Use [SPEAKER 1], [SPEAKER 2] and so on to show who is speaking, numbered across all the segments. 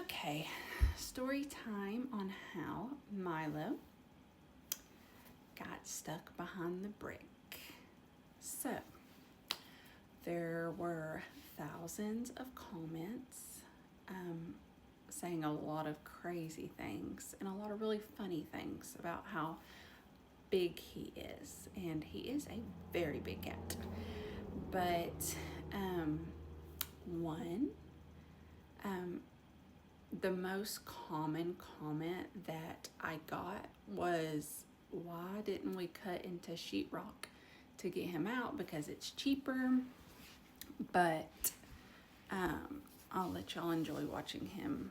[SPEAKER 1] Okay, story time on how Milo got stuck behind the brick. So, there were thousands of comments saying a lot of crazy things and a lot of really funny things about how big he is. And he is a very big cat. But one, um, the most common comment that I got was, why didn't we cut into sheetrock to get him out? Because it's cheaper. But I'll let y'all enjoy watching him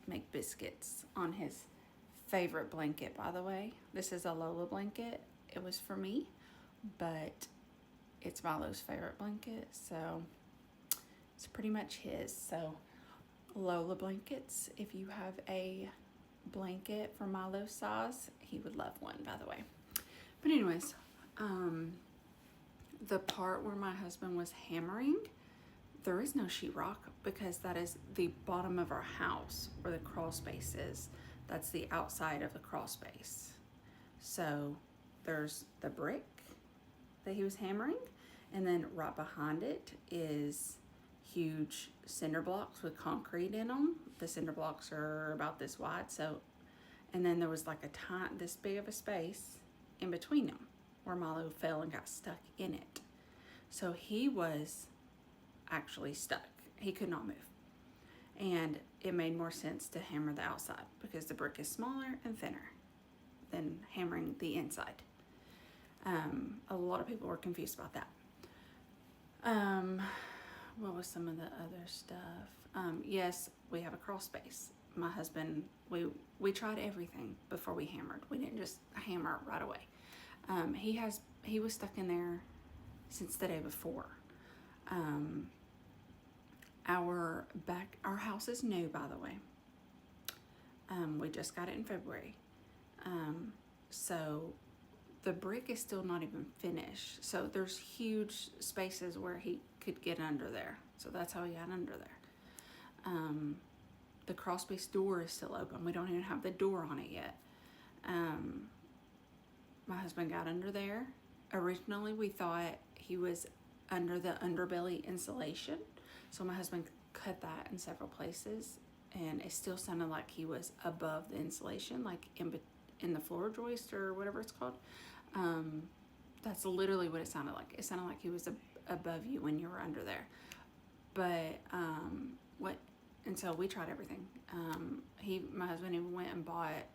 [SPEAKER 1] make biscuits on his favorite blanket, by the way. This is a Lola blanket. It was for me, but it's Milo's favorite blanket, so it's pretty much his. So Lola blankets, if you have a blanket for Milo's size, he would love one, by the way. But anyways, the part where my husband was hammering, there is no sheetrock because that is the bottom of our house where the crawl space is. That's the outside of the crawl space. So there's the brick that he was hammering, and then right behind it is huge cinder blocks with concrete in them. The cinder blocks are about this wide, so, and then there was like this big of a space in between them where Milo fell and got stuck in it. So he was actually stuck. He could not move. And it made more sense to hammer the outside because the brick is smaller and thinner than hammering the inside. A lot of people were confused about that. What was some of the other stuff? Yes, we have a crawl space. My husband, we tried everything before we hammered. We didn't just hammer right away. He was stuck in there since the day before. Our house is new, by the way. We just got it in February. So the brick is still not even finished. So there's huge spaces where he could get under there. So that's how he got under there. The crawl space door is still open. We don't even have the door on it yet. My husband got under there. Originally, we thought he was under the underbelly insulation. So my husband cut that in several places, and it still sounded like he was above the insulation, like in the floor joist or whatever it's called. That's literally what it sounded like. It sounded like he was above you when you were under there. But and so we tried everything. My husband even went and bought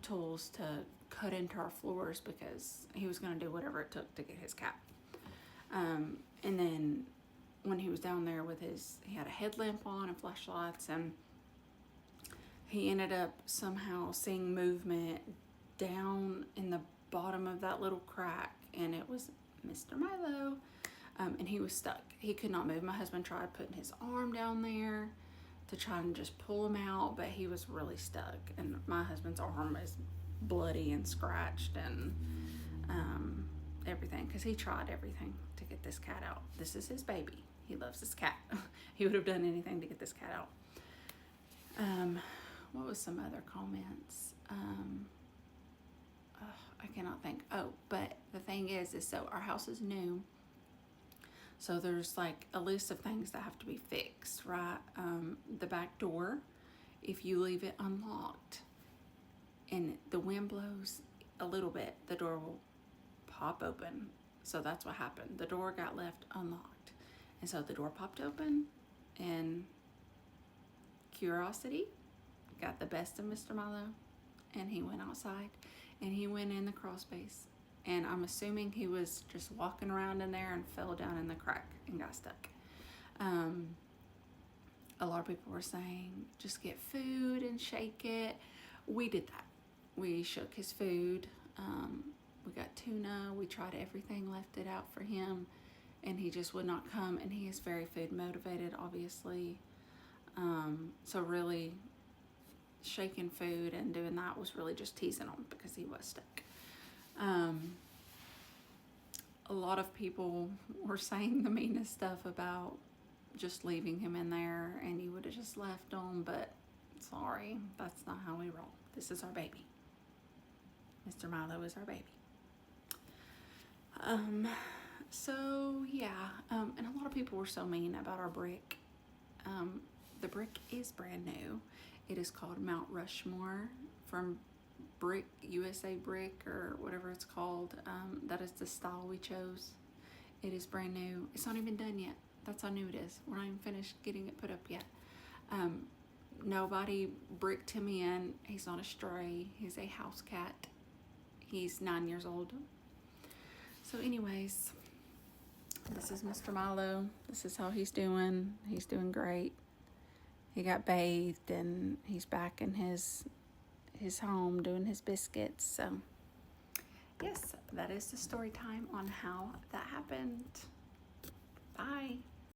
[SPEAKER 1] tools to cut into our floors because he was going to do whatever it took to get his cat. And then when he was down there he had a headlamp on and flashlights, and he ended up somehow seeing movement down in the bottom of that little crack, and it was Mr. Milo, and he was stuck. He could not move. My husband tried putting his arm down there to try and just pull him out, but he was really stuck, and my husband's arm is bloody and scratched and everything, because he tried everything to get this cat out. This is his baby. He loves this cat. He would have done anything to get this cat out. What was some other comments? I cannot think. Oh, but the thing is so our house is new. So there's like a list of things that have to be fixed, right? The back door, if you leave it unlocked and the wind blows a little bit, the door will pop open. So that's what happened. The door got left unlocked. And so the door popped open, and curiosity got the best of Mr. Milo, and he went outside and he went in the crawl space. And I'm assuming he was just walking around in there and fell down in the crack and got stuck. A lot of people were saying, just get food and shake it. We did that. We shook his food. We got tuna. We tried everything, left it out for him, and he just would not come. And he is very food motivated, obviously. So really, shaking food and doing that was really just teasing him because he was stuck. A lot of people were saying the meanest stuff about just leaving him in there, and you would have just just left him, but sorry, that's not how we roll. This is our baby. Mr. Milo is our baby. So yeah, and a lot of people were so mean about our brick. The brick is brand new. It is called Mount Rushmore from Brick USA Brick or whatever it's called. That is the style we chose. It is brand new. It's not even done yet. That's how new it is. We're not even finished getting it put up yet. Nobody bricked him in. He's not a stray. He's a house cat. He's 9 years old. So anyways, this is Mr. Milo. This is how he's doing. He's doing great. He got bathed and he's back in his home doing his biscuits. So yes, that is the story time on how that happened. Bye.